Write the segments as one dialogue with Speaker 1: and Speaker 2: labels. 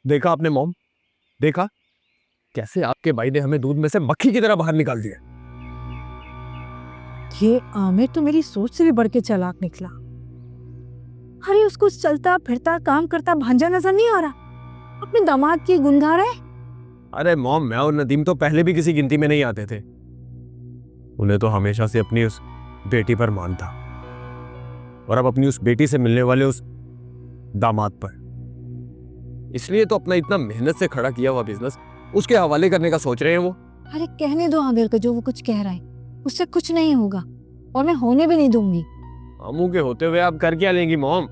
Speaker 1: देखा आपने मॉम, देखा कैसे आपके भाई ने हमें दूध में से मक्खी की तरह बाहर निकाल दिया।
Speaker 2: ये आमिर तो मेरी सोच से भी बढ़ के चालाक निकला। अरे उसको चलता फिरता काम करता भांजा नजर नहीं आ रहा, अपने दामाद की गुण गा रहा है।
Speaker 1: अरे मॉम, मैं और नदीम तो पहले भी किसी गिनती में नहीं आते थे। उन्हें तो हमेशा से अपनी उस बेटी पर मान था, और अब अपनी उस बेटी से मिलने वाले उस दामाद पर। इसलिए तो अपना इतना मेहनत से खड़ा किया हुआ बिजनेस उसके हवाले करने का सोच रहे हैं वो।
Speaker 2: अरे कहने दो आमिर को, जो वो कुछ कह रहा है उससे कुछ नहीं होगा, और मैं होने भी नहीं दूंगी।
Speaker 1: अमू के होते हुए आप कर क्या लेंगी मॉम?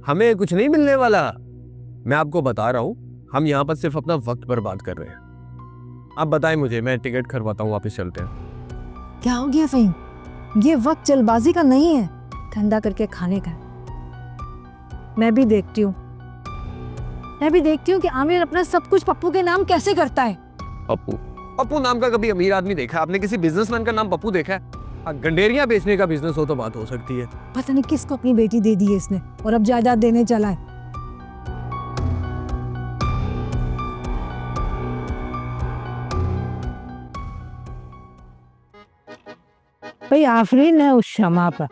Speaker 1: हमें कुछ नहीं मिलने वाला। मैं आपको बता रहा हूं, हम यहाँ पर सिर्फ अपना वक्त बर्बाद कर रहे हैं। आप बताएं मुझे, मैं टिकट करवाता हूँ, वापस चलते हैं।
Speaker 2: क्या हो गया फहीम? ये वक्त जल्दबाजी का नहीं है, ठंडा करके खाने का। मैं भी देखती हूँ कि आमिर अपना सब कुछ पप्पू के नाम कैसे करता है।
Speaker 1: पप्पू नाम का कभी अमीर आदमी देखा आपने? किसी बिजनेसमैन का नाम पप्पू देखा है? गंडेरियां बेचने का बिजनेस हो तो बात हो सकती है।
Speaker 2: पता नहीं किसको अपनी बेटी दे दी है इसने, और अब जायदाद देने चला है।
Speaker 3: भाई आफरीन है उस शमा पर,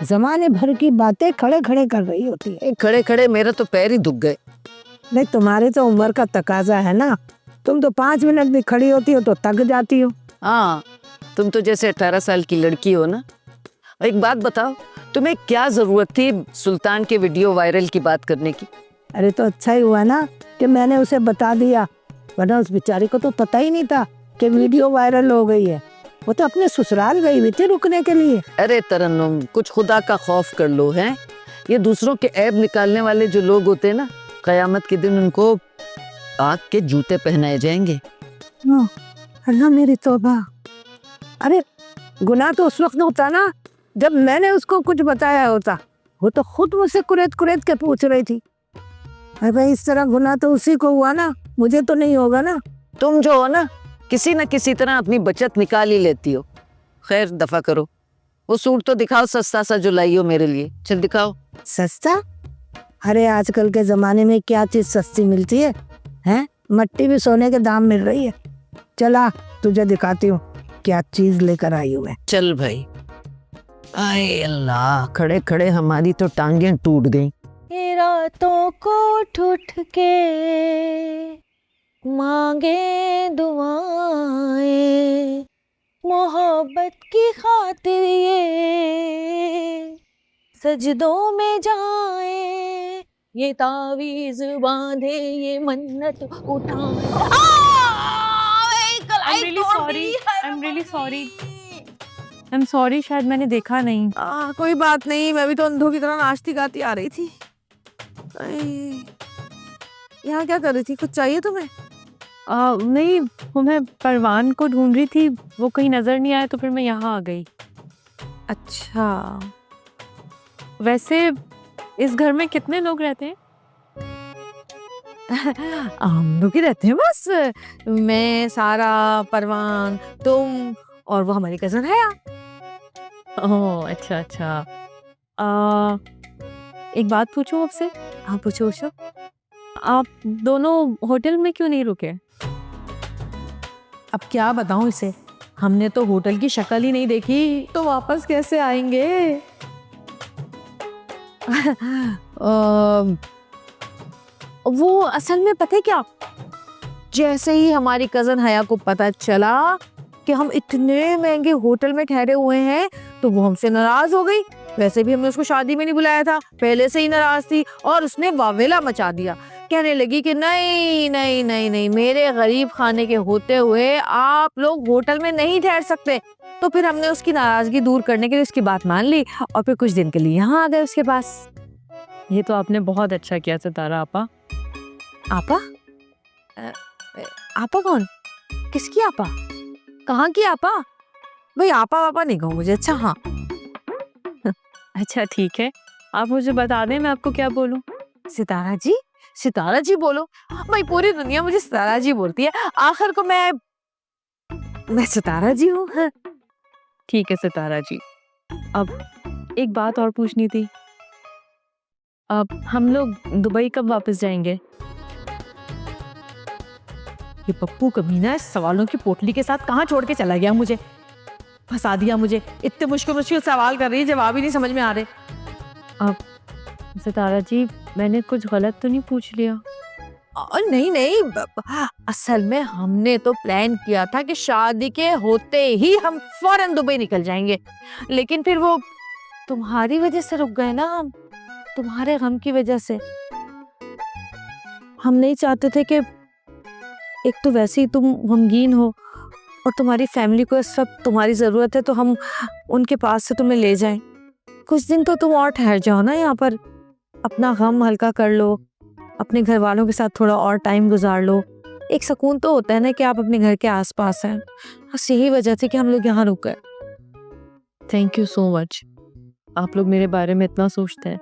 Speaker 3: जमाने भर की बातें खड़े खड़े कर रही होती है।
Speaker 4: खड़े खड़े मेरा तो पैर ही दुख गए।
Speaker 3: नहीं, तुम्हारे तो उम्र का तकाजा है ना, तुम तो 5 मिनट भी खड़ी होती हो तो थक जाती हो।
Speaker 4: हाँ, तुम तो जैसे 18 साल की लड़की हो ना। एक बात बताओ, तुम्हें क्या जरूरत थी सुल्तान के वीडियो वायरल की बात करने की?
Speaker 3: अरे तो अच्छा ही हुआ ना कि मैंने उसे बता दिया, वरना उस बेचारी को तो पता ही नहीं था कि वीडियो वायरल हो गई है। वो तो अपने ससुराल गई हुई थी रुकने के लिए।
Speaker 4: अरे तरन्नुम, कुछ खुदा का खौफ कर लो। है ये दूसरों के ऐब निकालने वाले जो लोग होते हैं ना, कयामत के दिन उनको आग के जूते पहनाए जाएंगे।
Speaker 3: अल्लाह मेरी तौबा। अरे गुनाह तो उस वक्त होता ना जब मैंने उसको कुछ बताया होता। वो तो खुद मुझसे कुरेद कुरेद के पूछ रही थी। अरे भाई, इस तरह गुनाह तो उसी को हुआ ना, मुझे तो नहीं होगा ना।
Speaker 4: तुम जो हो ना, किसी न किसी तरह अपनी बचत निकाल ही लेती हो। खैर दफा करो, वो सूट तो दिखाओ सस्ता सा जो लाई हो मेरे लिए। चल दिखाओ।
Speaker 3: सस्ता? अरे आजकल के जमाने में क्या चीज सस्ती मिलती है? हैं? मट्टी भी सोने के दाम मिल रही है। चला तुझे दिखाती हूँ क्या चीज लेकर आई हूँ मैं।
Speaker 4: चल भाई। आए अल्लाह, खड़े खड़े हमारी तो टांगें टूट गई।
Speaker 2: रातों को उठ के मांगे दुआएं, मोहब्बत की खातिर ये सजदों में जाए, ये तावीज बांधे, ये मन्नत उठाए।
Speaker 5: I'm sorry, शायद मैंने देखा नहीं।
Speaker 2: कोई बात नहीं, मैं भी तो अंधों की तरह नाचती गाती आ रही थी। यहाँ क्या कर रही थी? कुछ चाहिए तुम्हें?
Speaker 5: नहीं, वो मैं परवान को ढूंढ रही थी, वो कहीं नजर नहीं आया तो फिर मैं यहाँ आ गई। अच्छा, वैसे इस घर में कितने लोग रहते हैं?
Speaker 2: हम लोग ही रहते हैं बस, मैं, सारा, परवान, तुम और वो हमारी कजन है।
Speaker 5: ओह अच्छा अच्छा। एक बात पूछूं आपसे?
Speaker 2: हाँ पूछो।
Speaker 5: आप दोनों होटल में क्यों नहीं रुके?
Speaker 2: अब क्या बताऊं इसे, हमने तो होटल की शक्ल ही नहीं देखी, तो वापस कैसे आएंगे? वो असल में पता है क्या, जैसे ही हमारी कजन हया को पता चला कि हम इतने महंगे होटल में ठहरे हुए हैं तो वो हमसे नाराज हो गई। वैसे भी हमने उसको शादी में नहीं बुलाया था, पहले से ही नाराज थी, और उसने वावेला मचा दिया। कहने लगी कि नहीं नहीं नहीं नहीं, मेरे गरीब खाने के होते हुए आप लोग होटल में नहीं ठहर सकते। तो फिर हमने उसकी नाराजगी दूर करने के लिए उसकी बात मान ली और फिर कुछ दिन के लिए यहाँ आ गए उसके पास।
Speaker 5: ये तो आपने बहुत अच्छा किया सितारा आपा।
Speaker 2: आपा? आपा कौन? किसकी आपा? कहाँ की आपा? भाई आपा वापा नहीं कहूँ मुझे। अच्छा हाँ।
Speaker 5: अच्छा ठीक है, आप मुझे बता दें मैं आपको क्या बोलूं।
Speaker 2: सितारा जी? सितारा जी बोलो भाई, पूरी दुनिया मुझे सितारा जी बोलती है, आखिर को मैं सितारा जी हूँ।
Speaker 5: ठीक है सितारा जी। अब एक बात और पूछनी थी, अब हम लोग दुबई कब वापस जाएंगे?
Speaker 2: ये पप्पू कमीना इस सवालों की पोटली के साथ कहाँ छोड़ के चला गया मुझे, फंसा दिया मुझे। इतने मुश्किल मुश्किल सवाल कर रही है, जवाब ही नहीं समझ में आ रहे।
Speaker 5: अब सितारा जी, मैंने कुछ गलत तो नहीं पूछ लिया?
Speaker 2: नहीं नहीं, असल में हमने तो प्लान किया था कि शादी के होते ही हम फौरन दुबई निकल जाएंगे, लेकिन फिर वो तुम्हारी वजह से रुक गए ना हम, तुम्हारे गम की वजह से। हम नहीं चाहते थे कि एक तो वैसे ही तुम गमगीन हो और तुम्हारी फैमिली को इस वक्त तुम्हारी ज़रूरत है, तो हम उनके पास से तुम्हें ले जाएं। कुछ दिन तो तुम और ठहर जाओ ना यहाँ पर, अपना गम हल्का कर लो, अपने घर वालों के साथ थोड़ा और टाइम गुजार लो। एक सुकून तो होता है ना कि आप अपने घर के आसपास हैं। बस यही वजह थी कि हम लोग यहाँ रुक गए।
Speaker 5: थैंक यू सो मच, आप लोग मेरे बारे में इतना सोचते हैं।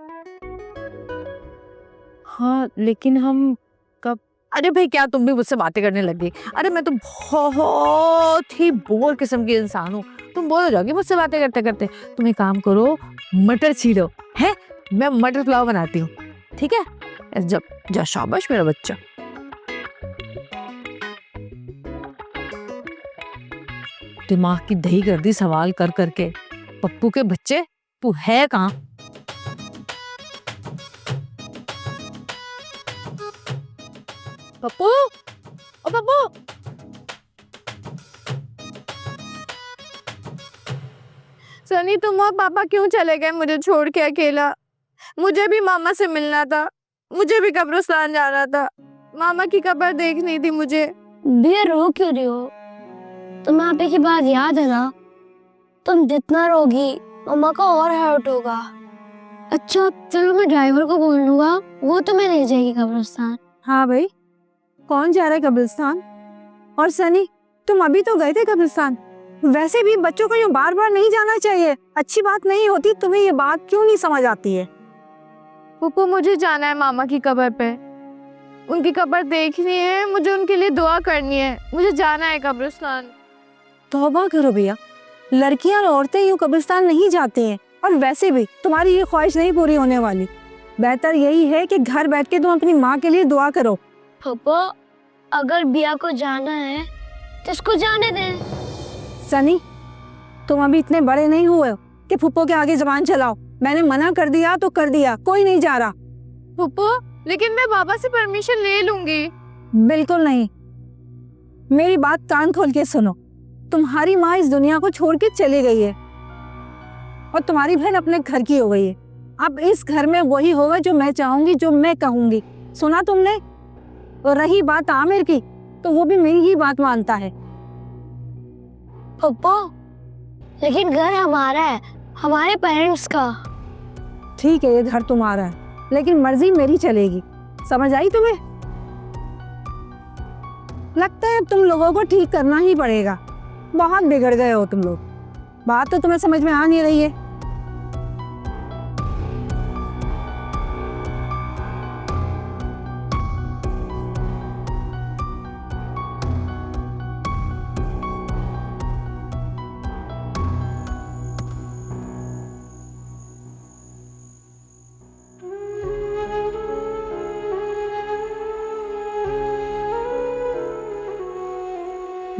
Speaker 5: हाँ, लेकिन हम कब?
Speaker 2: अरे भाई, क्या तुम भी मुझसे बातें करने लग गई? अरे मैं तो बहुत ही बोर किस्म की इंसान हूँ, तुम बोर हो जाओगी मुझसे बातें करते करते। तुम एक काम करो, मटर छीलो है, मैं मटर पुलाव बनाती हूँ, ठीक है? जब जा, शाबाश मेरा बच्चा। दिमाग की दही कर दी सवाल कर करके। पप्पू के बच्चे, तू है कहाँ? पप्पू, ओ पप्पू। सनी, तुम और पापा क्यों चले गए मुझे छोड़ के अकेला? मुझे भी मामा से मिलना था, मुझे भी कब्रिस्तान जाना था, मामा की कब्र देखनी थी मुझे।
Speaker 6: भैया रो क्यों रही हो? तुम्हें आपे की बात याद है ना? तुम जितना रोगी मम्मा का और हर्ट होगा। अच्छा चलो, मैं ड्राइवर को बोल दूंगा, वो तुम्हें ले जाएगी कब्रिस्तान।
Speaker 3: हाँ भाई, कौन जा रहा है कब्रिस्तान? और सनी, तुम अभी तो गए थे कब्रिस्तान। वैसे भी बच्चों को यूं बार बार नहीं जाना चाहिए, अच्छी बात नहीं होती। तुम्हें ये बात क्यों नहीं समझ आती है?
Speaker 2: पप्पू, मुझे जाना है मामा की कब्र पे, उनकी कब्र देखनी है, मुझे उनके लिए दुआ करनी है, मुझे जाना है कब्रिस्तान।
Speaker 3: तौबा करो भैया, लड़कियां और औरतें यूं कब्रिस्तान नहीं जाती हैं। और वैसे भी तुम्हारी ये ख्वाहिश नहीं पूरी होने वाली। बेहतर यही है कि घर बैठ के तुम अपनी माँ के लिए दुआ करो।
Speaker 6: पापा, अगर बिया को जाना है तो इसको जाने दें।
Speaker 3: सनी, तुम अभी इतने बड़े नहीं हुए हो कि फुप्पो के आगे जबान चलाओ। मैंने मना कर दिया तो कर दिया, कोई नहीं जा रहा।
Speaker 2: पप्पू, लेकिन मैं बाबा से परमिशन ले लूंगी।
Speaker 3: बिल्कुल नहीं। मेरी बात कान खोल के सुनो। तुम्हारी माँ इस दुनिया को छोड़ के चली गई है और तुम्हारी बहन अपने घर की हो गई है। अब इस घर में वही होगा जो मैं चाहूंगी, जो मैं कहूंगी। सुना तुमने? और रही बात आमिर की, तो वो भी मेरी ही बात मानता है।
Speaker 6: पापा, लेकिन घर हमारा है, हमारे पेरेंट्स का।
Speaker 3: ठीक है, ये घर तुम्हारा है, लेकिन मर्जी मेरी चलेगी। समझ आई तुम्हें? लगता है अब तुम लोगों को ठीक करना ही पड़ेगा। बहुत बिगड़ गए हो तुम लोग। बात तो तुम्हें समझ में आ नहीं रही है।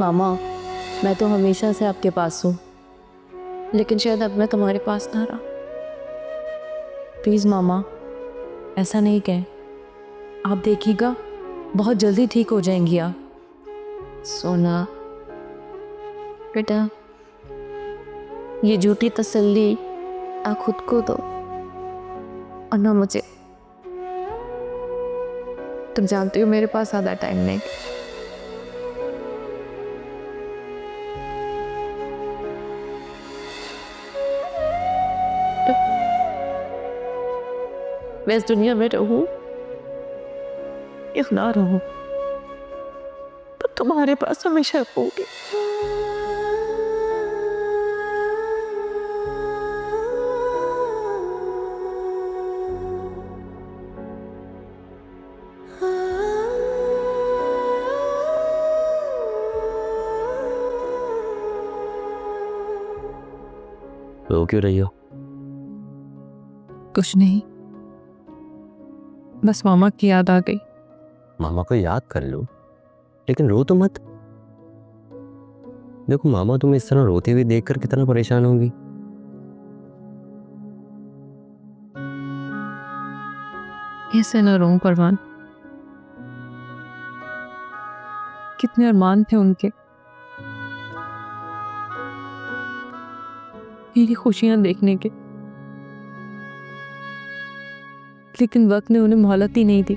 Speaker 5: मामा, मैं तो हमेशा से आपके पास हूँ, लेकिन शायद अब मैं तुम्हारे पास ना रहा। प्लीज़ मामा, ऐसा नहीं कहें। आप देखिएगा, बहुत जल्दी ठीक हो जाएंगी आप। सोना बेटा, ये झूठी तसल्ली आप खुद को दो और ना मुझे। तुम जानती हो मेरे पास ज़्यादा टाइम नहीं। मैं इस दुनिया में रहूं या ना रहूं, पर तुम्हारे पास हमेशा रहूंगी।
Speaker 7: रो क्यों रही हो?
Speaker 5: कुछ नहीं, बस मामा की याद आ गई।
Speaker 7: मामा को याद कर लो, लेकिन रो तो मत। देखो मामा तुम्हें इस तरह रोते हुए देखकर कितना परेशान होंगी।
Speaker 5: ऐसे ना रो परवान, कितने अरमान थे उनके, मेरी खुशियां देखने के, लेकिन वक्त ने उन्हें मोहलत ही नहीं दी।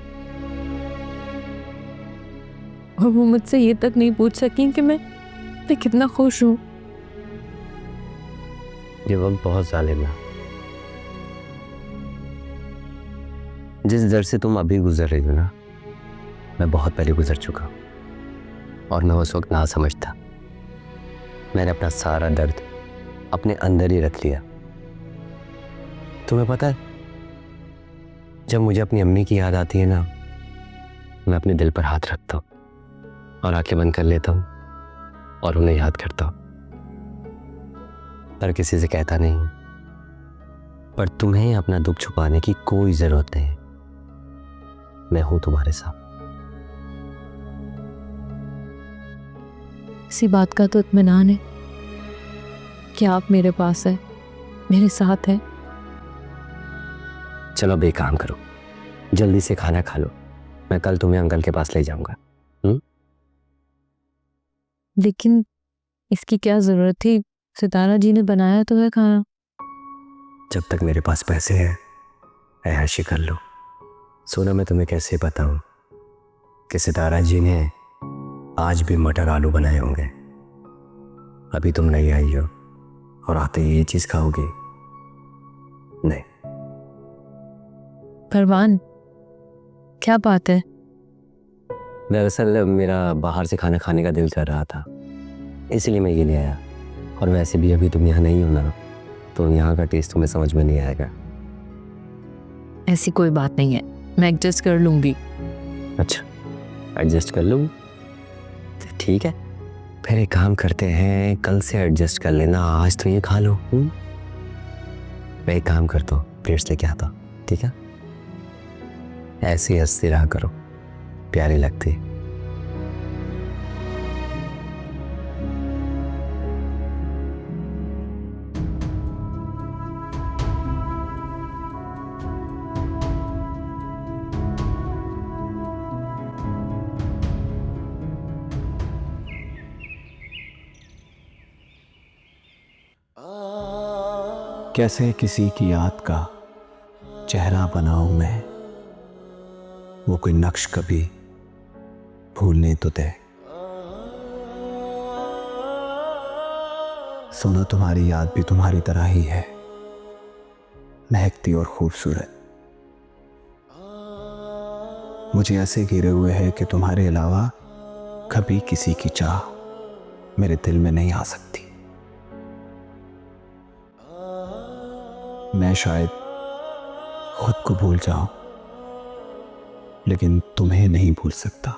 Speaker 5: और वो मुझसे ये तक नहीं पूछ सकी कि मैं कितना खुश हूं।
Speaker 7: ये वक्त बहुत जालिम है। जिस दर से तुम अभी गुजर रही हो ना, मैं बहुत पहले गुजर चुका हूं। और मैं उस वक्त ना समझता, मैंने अपना सारा दर्द अपने अंदर ही रख लिया। तुम्हें पता है, जब मुझे अपनी अम्मी की याद आती है ना, मैं अपने दिल पर हाथ रखता हूँ और आंखें बंद कर लेता हूँ और उन्हें याद करता हूँ। पर किसी से कहता नहीं। पर तुम्हें अपना दुख छुपाने की कोई जरूरत नहीं। मैं हूं तुम्हारे साथ।
Speaker 5: इसी बात का तो इत्मीनान है कि आप मेरे पास है, मेरे साथ है।
Speaker 7: चलो अब एक काम करो, जल्दी से खाना खा लो। मैं कल तुम्हें अंकल के पास ले जाऊंगा।
Speaker 5: लेकिन इसकी क्या जरूरत थी? सितारा जी ने बनाया तो है खाना।
Speaker 7: जब तक मेरे पास पैसे हैं, ऐशी कर लो। सोना, मैं तुम्हें कैसे बताऊं कि सितारा जी ने आज भी मटर आलू बनाए होंगे। अभी तुम नहीं आई हो और आते ही ये चीज खाओगे? नहीं।
Speaker 5: परवान, क्या बात है?
Speaker 7: दरअसल मेरा बाहर से खाना खाने का दिल कर रहा था, इसलिए मैं ये ले आया। और वैसे भी अभी तुम यहाँ नहीं हो ना, तो यहाँ का टेस्ट तुम्हें समझ में नहीं आएगा।
Speaker 5: ऐसी कोई बात नहीं है, मैं एडजस्ट कर लूंगी।
Speaker 7: अच्छा, एडजस्ट कर लूँ तो ठीक है। फिर एक काम करते हैं, कल से एडजस्ट कर लेना, आज तो ये खा लो। मैं एक काम करता हूँ, प्लेट्स लेके आता हूँ, ठीक है? ऐसे ही हंसते रहा करो, प्यारी लगती।
Speaker 8: कैसे किसी की याद का चेहरा बनाऊं मैं, वो कोई नक्श कभी भूलने तो दे। सुनो, तुम्हारी याद भी तुम्हारी तरह ही है, महकती और खूबसूरत। मुझे ऐसे घिरे हुए है कि तुम्हारे अलावा कभी किसी की चाह मेरे दिल में नहीं आ सकती। मैं शायद खुद को भूल जाऊं, लेकिन तुम्हें नहीं भूल सकता।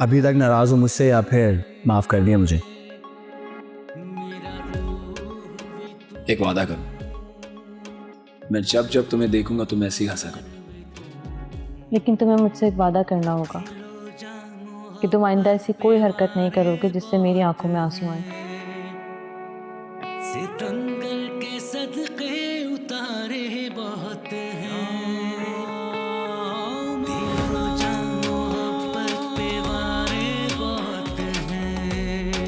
Speaker 8: अभी तक नाराज हो मुझसे या फिर माफ कर दिया मुझे?
Speaker 9: एक वादा करो, मैं जब जब तुम्हें देखूंगा तुम ऐसे ही हंसा करो।
Speaker 5: लेकिन तुम्हें मुझसे एक वादा करना होगा कि तुम आइंदा ऐसी कोई हरकत नहीं करोगे जिससे मेरी आंखों में आंसू आए।
Speaker 10: सितंबर के सदके उतारे बहुत हैं, दिलो जान मोहब्बत पे वारे बहुत हैं।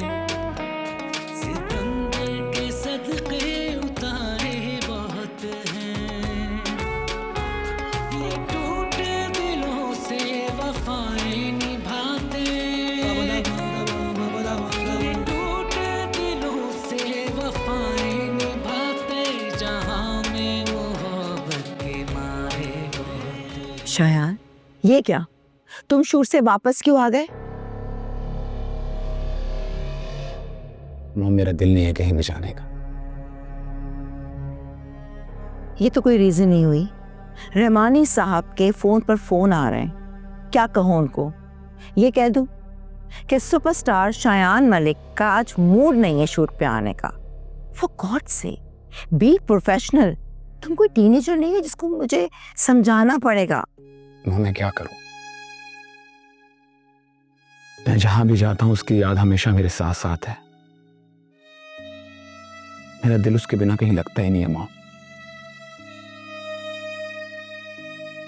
Speaker 10: सितंबर के सदके उतारे बहुत हैं, ये टूटे दिलों से वफाएं निभाते। ये टूटे दिलों से वफाएं निभाते, जहां में मोहब्बत के मारे बहुत।
Speaker 11: शायान, ये क्या? तुम शूर से वापस क्यों आ गए?
Speaker 8: मेरा दिल नहीं है कहीं भी जाने का।
Speaker 11: ये तो कोई रीजन नहीं हुई। रहमानी साहब के फोन पर फोन आ रहे हैं, क्या कहूँ उनको? ये कह दूं कि सुपरस्टार शायान मलिक का आज मूड नहीं है शूट पे आने का। फॉर गॉड से बी प्रोफेशनल। तुम कोई टीनेजर नहीं है जिसको मुझे समझाना पड़ेगा।
Speaker 8: मैं क्या करूं? मैं जहां भी जाता हूं उसकी याद हमेशा मेरे साथ साथ है। मेरा दिल उसके बिना कहीं लगता ही नहीं है मॉम।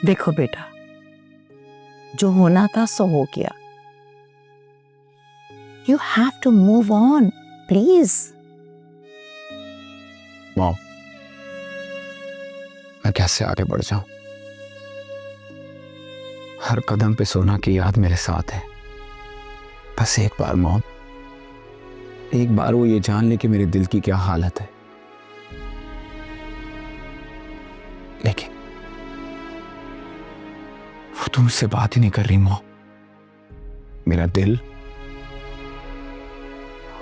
Speaker 11: देखो बेटा, जो होना था सो हो गया। You have to move on please.
Speaker 8: Mom, मैं कैसे आगे बढ़ जाऊं? हर कदम पे सोना की याद मेरे साथ है। बस एक बार मॉम, एक बार वो ये जान ले कि मेरे दिल की क्या हालत है। लेकिन वो तो मुझसे बात ही नहीं कर रही मॉम। मेरा दिल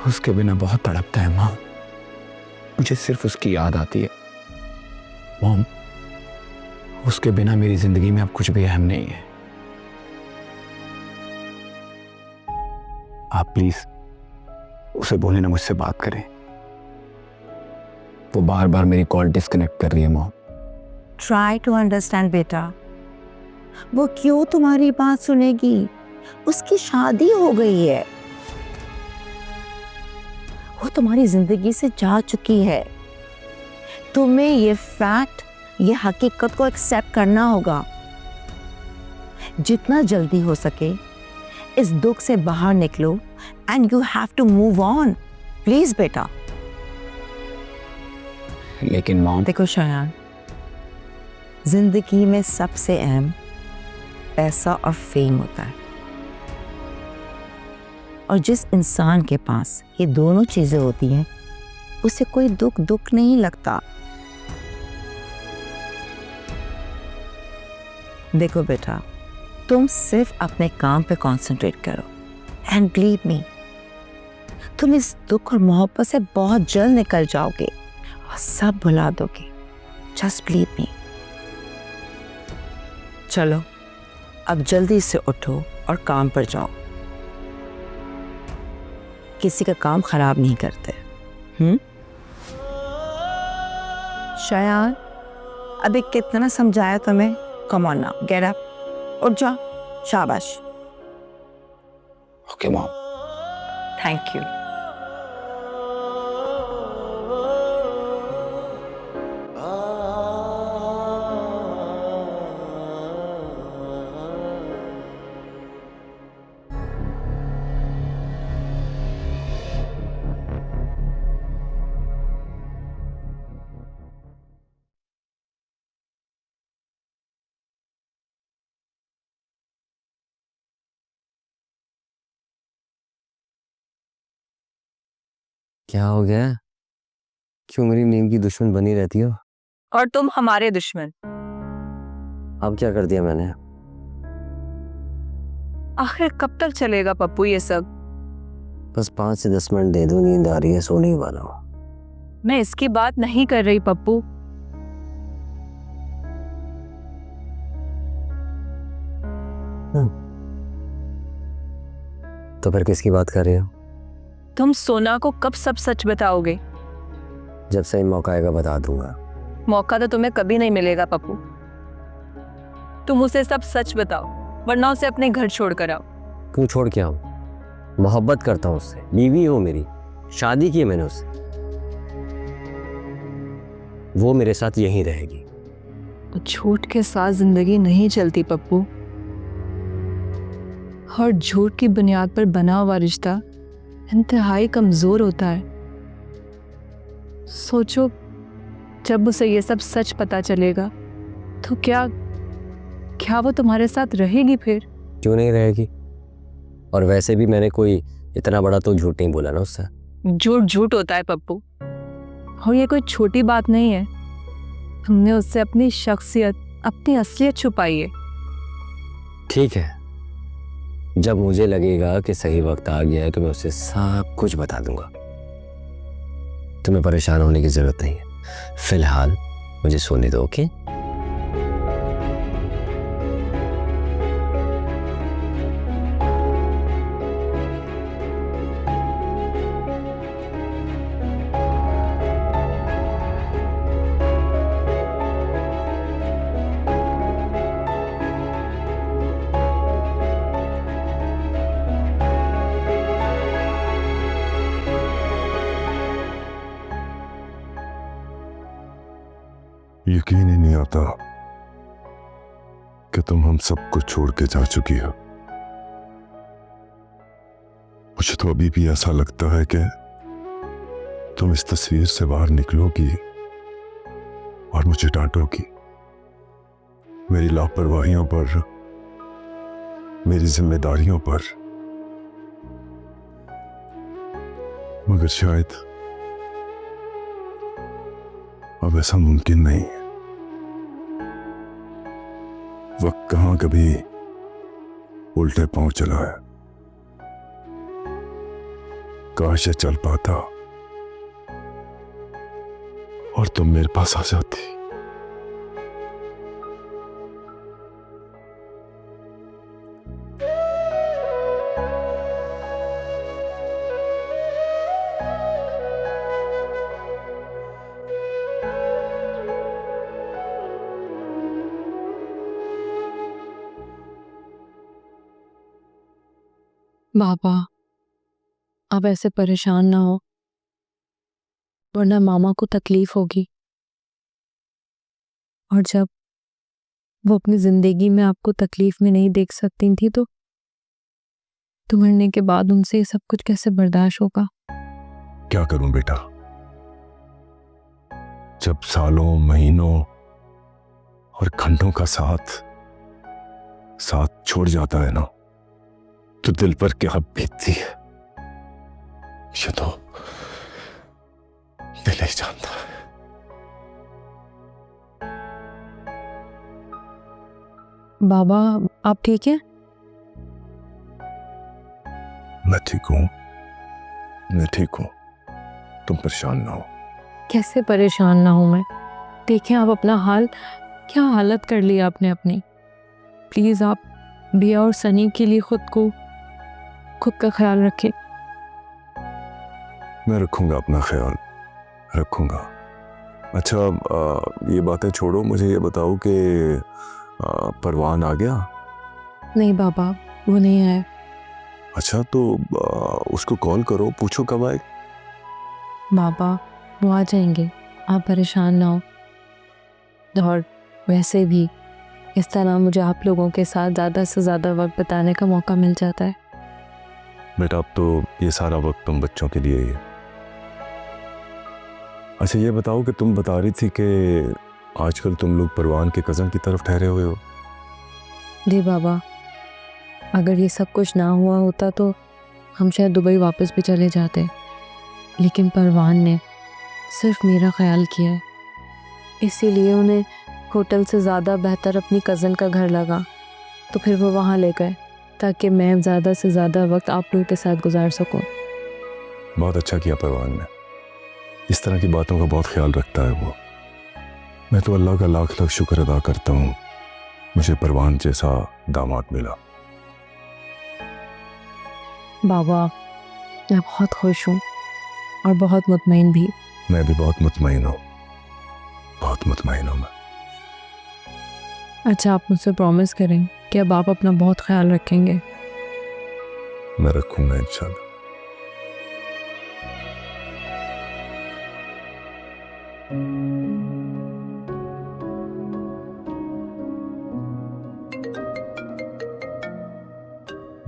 Speaker 8: उसके बिना बहुत तड़पता है मॉम। मुझे सिर्फ उसकी याद आती है मॉम। उसके बिना मेरी जिंदगी में अब कुछ भी अहम नहीं है। आप प्लीज उसे बोले ना मुझसे बात करें। वो बार बार मेरी कॉल डिस्कनेक्ट कर रही है मॉम।
Speaker 11: ट्राई टू अंडरस्टैंड बेटा। वो क्यों तुम्हारी बात सुनेगी? उसकी शादी हो गई है। वो तुम्हारी जिंदगी से जा चुकी है। तुम्हें ये फैक्ट, ये हकीकत को एक्सेप्ट करना होगा। जितना जल्दी हो सके इस दुख से बाहर निकलो and you have to move on please बेटा।
Speaker 8: लेकिन मॉम,
Speaker 11: देखो शायान, जिंदगी में सबसे अहम पैसा और फेम होता है, और जिस इंसान के पास ये दोनों चीजें होती हैं उसे कोई दुख नहीं लगता। देखो बेटा, तुम सिर्फ अपने काम पे कंसंट्रेट करो एंड बिलीव मी, तुम इस दुख और मोहब्बत से बहुत जल्द निकल जाओगे और सब भुला दोगे। Just believe me. चलो अब जल्दी से उठो और काम पर जाओ। किसी का काम खराब नहीं करते। शायान, अभी कितना समझाया तुम्हें? Come on now, get up, उठ जा। शाबाश।
Speaker 8: Okay mom.
Speaker 11: Thank you.
Speaker 7: क्या हो गया? क्यों मेरी नींद की दुश्मन बनी रहती हो?
Speaker 5: और तुम हमारे दुश्मन।
Speaker 7: अब क्या कर दिया मैंने?
Speaker 5: आखिर कब तक चलेगा पप्पू ये सब?
Speaker 7: बस 5 से 10 मिनट दे दो, नींद आ रही है, सोने ही वाला हूँ।
Speaker 5: मैं इसकी बात नहीं कर रही पप्पू।
Speaker 7: तो फिर किसकी बात कर रहे हो?
Speaker 5: तुम सोना को कब सब सच बताओगे?
Speaker 7: जब सही मौका आएगा बता दूंगा।
Speaker 5: मौका तो तुम्हें कभी नहीं मिलेगा पप्पू। तुम उसे सब सच बताओ, वरना उसे अपने घर छोड़ कर आओ।
Speaker 7: क्यों छोड़ के आऊं? मोहब्बत करता हूं उससे, बीवी हो मेरी, शादी की है मैंने उससे। वो मेरे साथ यहीं रहेगी।
Speaker 5: झूठ के साथ जिंदगी नहीं चलती पप्पू। हर झूठ की बुनियाद पर बना हुआ रिश्ता इंतहाई कमजोर होता है। सोचो, जब उसे ये सब सच पता चलेगा तो क्या वो तुम्हारे साथ रहेगी फिर?
Speaker 7: क्यों नहीं रहेगी? और वैसे भी मैंने कोई इतना बड़ा तो झूठ नहीं बोला ना उससे।
Speaker 5: झूठ झूठ होता है पप्पू, और ये कोई छोटी बात नहीं है। तुमने उससे अपनी शख्सियत, अपनी असलियत छुपाई है।
Speaker 7: ठीक है, जब मुझे लगेगा कि सही वक्त आ गया है तो मैं उसे सब कुछ बता दूंगा। तुम्हें परेशान होने की जरूरत नहीं है। फिलहाल मुझे सोने दो, ओके?
Speaker 12: यकीन ही नहीं आता कि तुम हम सबको छोड़ के जा चुकी हो। मुझे तो अभी भी ऐसा लगता है कि तुम इस तस्वीर से बाहर निकलोगी और मुझे डांटोगी, मेरी लापरवाहियों पर, मेरी जिम्मेदारियों पर। मगर शायद अब ऐसा मुमकिन नहीं है। वक्त कहां कभी उल्टे पांव चला है। काश ये चल पाता और तुम मेरे पास आ जाती।
Speaker 5: बाबा, आप ऐसे परेशान ना हो, वरना मामा को तकलीफ होगी। और जब वो अपनी जिंदगी में आपको तकलीफ में नहीं देख सकती थी तो मरने के बाद उनसे ये सब कुछ कैसे बर्दाश्त होगा?
Speaker 12: क्या करूं बेटा, जब सालों, महीनों और घंटों का साथ छोड़ जाता है ना, तो दिल पर क्या बीतती है ये तो दिल ही जानता है।
Speaker 5: बाबा, आप ठीक हैं?
Speaker 12: मैं ठीक हूं, मैं ठीक हूं, तुम परेशान ना हो।
Speaker 5: कैसे परेशान ना हूं मैं? देखें आप अपना हाल, क्या हालत कर ली आपने अपनी। प्लीज आप बिया और सनी के लिए खुद का ख्याल रखें।
Speaker 12: मैं रखूंगा अपना ख्याल, रखूंगा। अच्छा, ये बातें छोड़ो, मुझे ये बताओ कि परवान आ गया?
Speaker 5: नहीं बाबा, वो नहीं आया।
Speaker 12: अच्छा, तो उसको कॉल करो, पूछो कब आए।
Speaker 5: बाबा, वो आ जाएंगे, आप परेशान ना हो। और वैसे भी इस तरह मुझे आप लोगों के साथ ज़्यादा से ज़्यादा वक्त बिताने का मौका मिल जाता है।
Speaker 12: बेटा, अब तो ये सारा वक्त तुम बच्चों के लिए ही है। अच्छा, ये बताओ कि तुम बता रही थी कि आजकल तुम लोग परवान के कज़न की तरफ ठहरे हुए हो।
Speaker 5: जी बाबा, अगर ये सब कुछ ना हुआ होता तो हम शायद दुबई वापस भी चले जाते, लेकिन परवान ने सिर्फ मेरा ख्याल किया है, इसीलिए उन्हें होटल से ज़्यादा बेहतर अपनी कज़न का घर लगा, तो फिर वो वहाँ ले गए ताकि मैं ज़्यादा से ज़्यादा वक्त आप लोगों के साथ गुजार सकूं।
Speaker 12: बहुत अच्छा किया परवान ने, इस तरह की बातों का बहुत ख्याल रखता है वो। मैं तो अल्लाह का लाख लाख शुक्र अदा करता हूँ मुझे परवान जैसा दामाद मिला।
Speaker 5: बाबा, मैं बहुत खुश हूँ और बहुत मुतमईन भी।
Speaker 12: मैं भी बहुत मुतमईन हूँ, बहुत मुतमईन हूँ मैं।
Speaker 5: अच्छा, आप मुझसे प्रॉमिस करें कि अब आप अपना बहुत ख्याल रखेंगे?
Speaker 12: मैं रखूंगा इंशाल्लाह।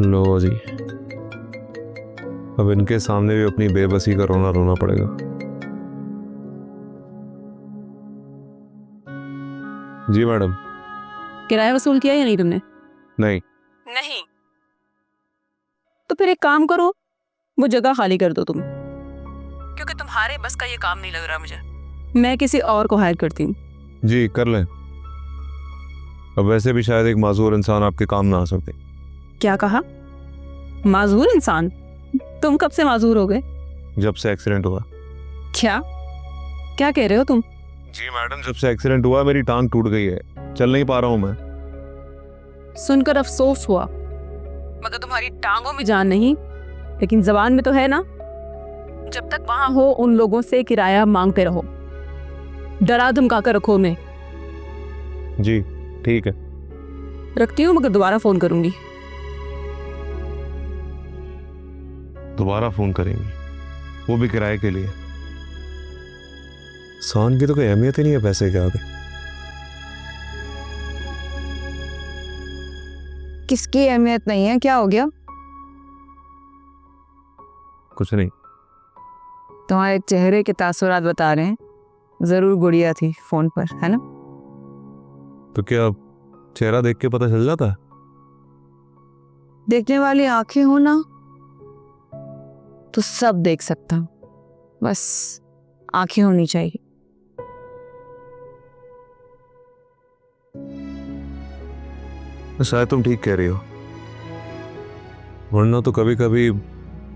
Speaker 1: लो जी, अब इनके सामने भी अपनी बेबसी का रोना रोना पड़ेगा। जी मैडम।
Speaker 13: किराया वसूल किया या नहीं तुमने?
Speaker 1: नहीं।
Speaker 13: नहीं तो फिर एक काम करो, वो जगह खाली कर दो तुम, क्योंकि तुम्हारे बस का ये काम नहीं लग रहा मुझे। मैं किसी और को हायर करती हूँ।
Speaker 1: जी कर लें, अब वैसे भी शायद एक माजूर इंसान आपके काम ना आ सके।
Speaker 13: क्या कहा? माजूर इंसान? तुम कब से माजूर हो गए?
Speaker 1: जब से एक्सीडेंट हुआ।
Speaker 13: क्या कह रहे हो तुम?
Speaker 1: जी मैडम, जब से एक्सीडेंट हुआ मेरी टांग टूट गई है, चल नहीं पा रहा हूँ मैं।
Speaker 13: सुनकर अफसोस हुआ, मगर तुम्हारी टांगों में जान नहीं, लेकिन जबान में तो है ना। जब तक वहां हो उन लोगों से किराया मांगते रहो, डरा धमका कर रखो उन्हें।
Speaker 1: जी ठीक है।
Speaker 13: रखती हूँ, मगर दोबारा फोन करूंगी।
Speaker 1: दोबारा फोन करेंगी, वो भी किराए के लिए। इंसान की तो कोई अहमियत ही नहीं है पैसे के आगे।
Speaker 13: किसकी अहमियत नहीं है, क्या हो गया?
Speaker 1: कुछ नहीं।
Speaker 13: तुम्हारे चेहरे के तासुरात बता रहे हैं, जरूर गुड़िया थी फोन पर, है ना?
Speaker 1: तो क्या चेहरा देख के पता चल जाता है?
Speaker 13: देखने वाली आंखें हो ना तो सब देख सकता हूं, बस आंखें होनी चाहिए।
Speaker 1: शायद तुम ठीक कह रही हो, वरना तो कभी कभी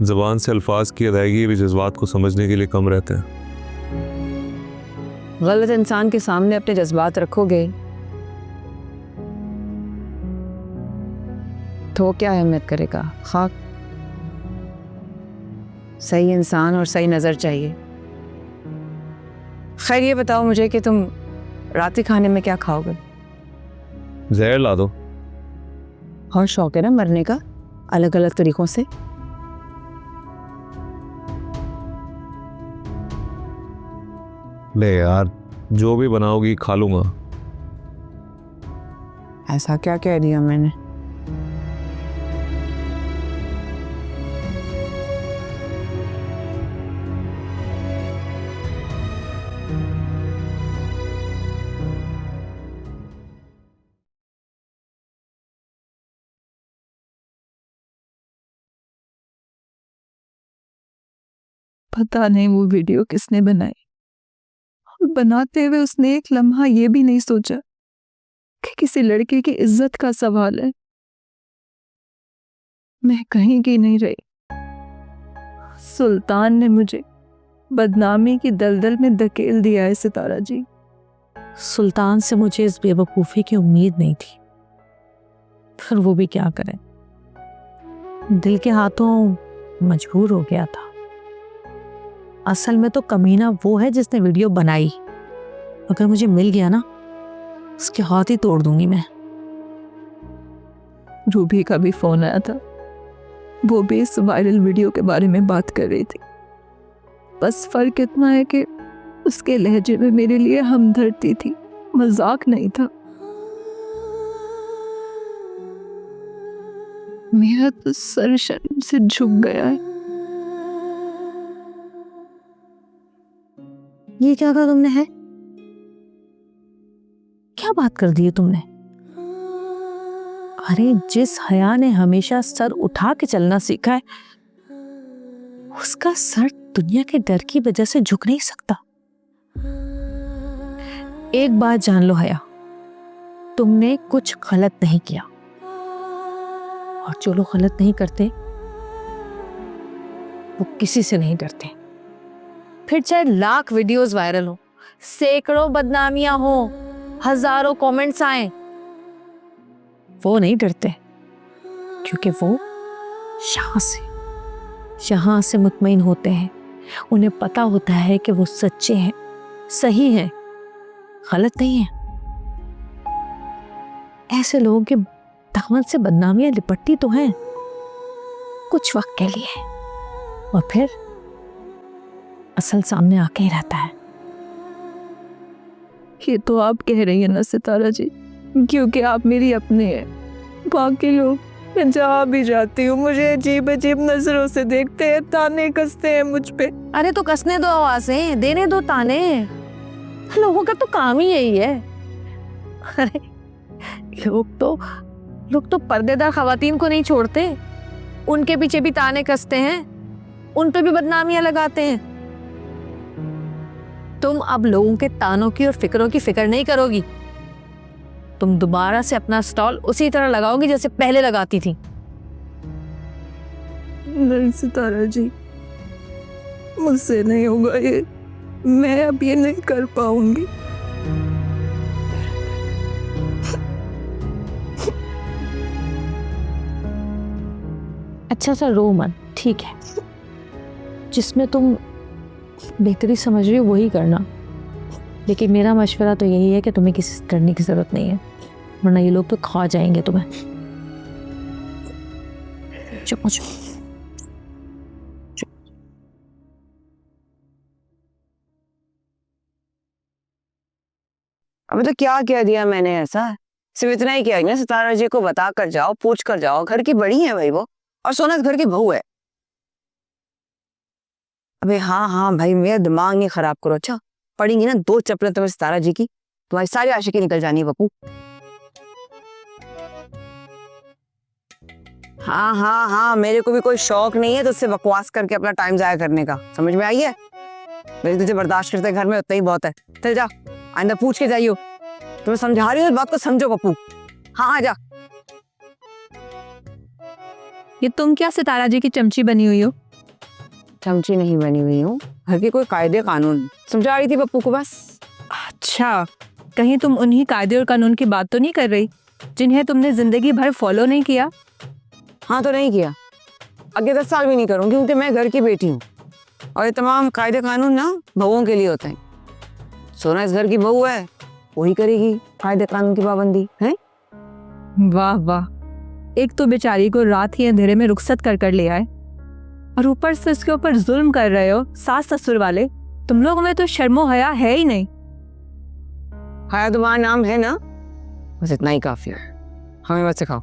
Speaker 1: जुबान से अल्फाज की अदायगी भी जज्बात को समझने के लिए कम रहते हैं।
Speaker 13: गलत इंसान के सामने अपने जज्बात रखोगे तो वो क्या अहमियत करेगा? खाक। सही इंसान और सही नजर चाहिए। खैर ये बताओ मुझे कि तुम रात के खाने में क्या खाओगे?
Speaker 1: जहर ला दो।
Speaker 13: और शौक है ना मरने का, अलग अलग तरीकों से।
Speaker 1: ले यार, जो भी बनाओगी खा लूंगा।
Speaker 13: ऐसा क्या कह दिया मैंने?
Speaker 14: पता नहीं वो वीडियो किसने बनाई, और बनाते हुए उसने एक लम्हा ये भी नहीं सोचा कि किसी लड़के की इज्जत का सवाल है। मैं कहीं की नहीं रही। सुल्तान ने मुझे बदनामी की दलदल में धकेल दिया है सितारा जी।
Speaker 2: सुल्तान से मुझे इस बेवकूफ़ी की उम्मीद नहीं थी, पर वो भी क्या करे, दिल के हाथों मजबूर हो गया था। असल में तो कमीना वो है जिसने वीडियो बनाई। अगर मुझे मिल गया ना, उसके हाथ ही तोड़ दूंगी मैं।
Speaker 14: रूबी का भी फोन आया था, वो भी इस वायरल वीडियो के बारे में बात कर रही थी। बस फर्क इतना है कि उसके लहजे में मेरे लिए हमदर्दी थी, मजाक नहीं था। मेरा तो सर शर्म से झुक गया है।
Speaker 2: ये क्या कहा तुमने? है क्या बात कर दी है तुमने? अरे जिस हया ने हमेशा सर उठा के चलना सीखा है, उसका सर दुनिया के डर की वजह से झुक नहीं सकता। एक बात जान लो हया, तुमने कुछ गलत नहीं किया, और जो लोग गलत नहीं करते वो किसी से नहीं डरते। फिर चाहे लाख वीडियोस वायरल हो, सैकड़ों बदनामियां हो, हजारों कमेंट्स आए, वो नहीं डरते, क्योंकि वो यहाँ से मुतमईन होते हैं। उन्हें पता होता है कि वो सच्चे हैं, सही हैं, गलत नहीं है। ऐसे लोगों के दामन से बदनामियां लिपटती तो हैं कुछ वक्त के लिए, और फिर असल सामने आके ही रहता है।
Speaker 14: ये तो आप कह रही हैं ना सितारा जी, क्योंकि आप मेरी अपनी है। बाकी लोग, मैं जहाँ भी जाती हूँ मुझे अजीब अजीब नजरों से देखते हैं, ताने कसते हैं मुझ पे।
Speaker 2: अरे तो कसने दो आवाजें, देने दो ताने, लोगों का तो काम ही यही है। अरे लोग तो पर्देदार खवातीन को नहीं छोड़ते, उनके पीछे भी ताने कसते हैं, उन पे भी बदनामियां लगाते हैं। तुम अब लोगों के तानों की और फिक्रों की फिक्र नहीं करोगी। तुम दोबारा से अपना स्टॉल उसी तरह लगाओगी जैसे पहले लगाती थी।
Speaker 14: नहीं सितारा जी, मुझसे नहीं होगा ये, मैं अब ये नहीं कर पाऊंगी।
Speaker 2: अच्छा सा रो मत, ठीक है? जिसमें तुम बेहतरी समझ रही हो वही करना, लेकिन मेरा मशवरा तो यही है कि तुम्हें किसी से डरने की जरूरत नहीं है, वरना ये लोग तो खा जाएंगे तुम्हें। चुप हो जाओ।
Speaker 13: अबे तो क्या कह दिया मैंने ऐसा?
Speaker 4: सिर्फ इतना ही किया ना, सितारा जी को बता कर जाओ, पूछ कर जाओ, घर की बड़ी है भाई वो, और सोना घर की बहू है। अबे हाँ हाँ भाई, मेरा दिमाग नहीं खराब करो। अच्छा पड़ेंगी ना 2 चप्पलें तुम्हें सितारा जी की, तुम्हारी सारी आशिकी निकल जानी है पप्पू। हाँ हाँ हाँ, मेरे को भी कोई शौक नहीं है तो उससे बकवास करके अपना टाइम जाया करने का, समझ में आई है? मेरी तुझे बर्दाश्त करते घर में उतना ही बहुत है। चल जा, आइंदा पूछ के जाइयो। तुम्हें समझा रही हूँ, इस बात को समझो पप्पू। हाँ हाँ जा।
Speaker 13: ये तुम क्या सितारा जी की चमची बनी हुई हो?
Speaker 4: चमची नहीं बनी हुई हूँ, घर के कोई कायदे कानून समझा रही थी पप्पू को बस।
Speaker 13: अच्छा, कहीं तुम उन्हीं कायदे और कानून की बात तो नहीं कर रही जिन्हें तुमने जिंदगी भर फॉलो नहीं किया?
Speaker 4: हाँ तो नहीं किया, आगे 10 साल भी नहीं करूँगी, क्योंकि मैं घर की बेटी हूँ और ये तमाम कायदे कानून ना बहुओं के लिए होते हैं। सोना इस घर की बहू है, वही करेगी कायदे कानून की पाबंदी है।
Speaker 13: वाह वाह, एक तो बेचारी को रात ही अंधेरे में रुखसत कर ले आए और ऊपर से उसके ऊपर जुल्म कर रहे हो सास ससुर वाले। तुम लोगों में तो शर्मो हया है ही नहीं।
Speaker 4: हया तुम्हारा नाम है ना, बस इतना ही काफी है, हमें मत सिखाओ।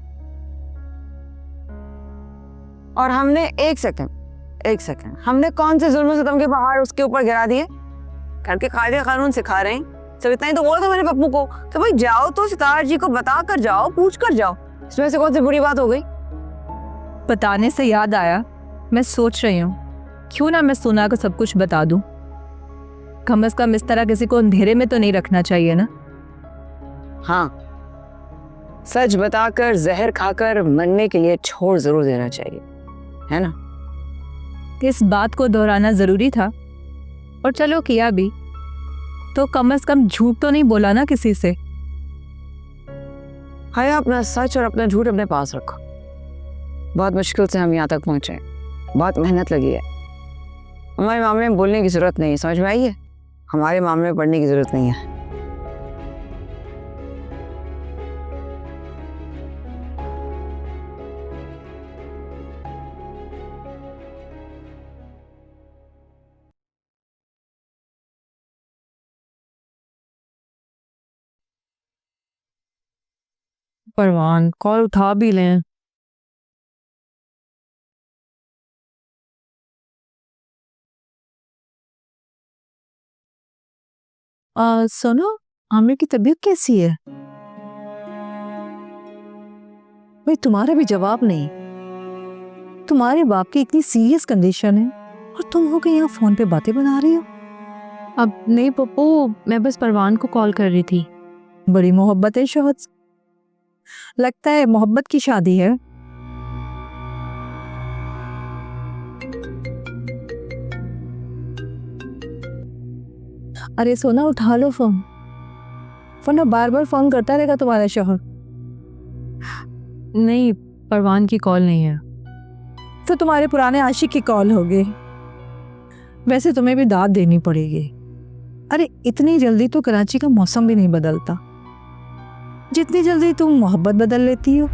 Speaker 4: और हमने एक सेकंड हमने कौन से जुल्म सितम के पहाड़ उसके ऊपर गिरा दिए? घर के कायदे कानून सिखा रहे हैं, सब इतना ही तो बोला था मैंने पप्पू को। तो भाई जाओ तो सितारा जी को बता कर जाओ, पूछ कर जाओ, इसमें से कौन सी बुरी बात हो गई?
Speaker 13: बताने से याद आया, मैं सोच रही हूँ क्यों ना मैं सोना को सब कुछ बता दूं। कम से कम इस तरह किसी को अंधेरे में तो नहीं रखना चाहिए ना।
Speaker 4: हाँ, सच बताकर जहर खाकर मरने के लिए छोड़ जरूर देना चाहिए, है ना?
Speaker 13: इस बात को दोहराना जरूरी था, और चलो किया भी, तो कम से कम झूठ तो नहीं बोला ना किसी से।
Speaker 4: हया अपना सच और अपना झूठ अपने पास रखो। बहुत मुश्किल से हम यहाँ तक पहुंचे, बहुत मेहनत लगी है। हमारे मामले में बोलने की जरूरत नहीं है, समझ में आई है? हमारे मामले में पढ़ने की जरूरत नहीं है।
Speaker 5: परवान कॉल उठा भी लें।
Speaker 2: सुनो, आमिर की तबीयत कैसी है? भाई तुम्हारा भी जवाब नहीं। तुम्हारे बाप की इतनी सीरियस कंडीशन है और तुम हो के यहाँ फोन पे बातें बना रही हो।
Speaker 5: अब नहीं पप्पू, मैं बस परवान को कॉल कर रही थी।
Speaker 2: बड़ी मोहब्बत है शोहर से। लगता है मोहब्बत की शादी है। अरे सोना, उठा लो फोन, वरना बार बार फोन करता रहेगा तुम्हारा शोहर।
Speaker 5: नहीं, परवान की कॉल नहीं है।
Speaker 2: तो तुम्हारे पुराने आशिक की कॉल होगी। वैसे तुम्हें भी दाद देनी पड़ेगी। अरे इतनी जल्दी तो कराची का मौसम भी नहीं बदलता जितनी जल्दी तुम मोहब्बत बदल लेती हो।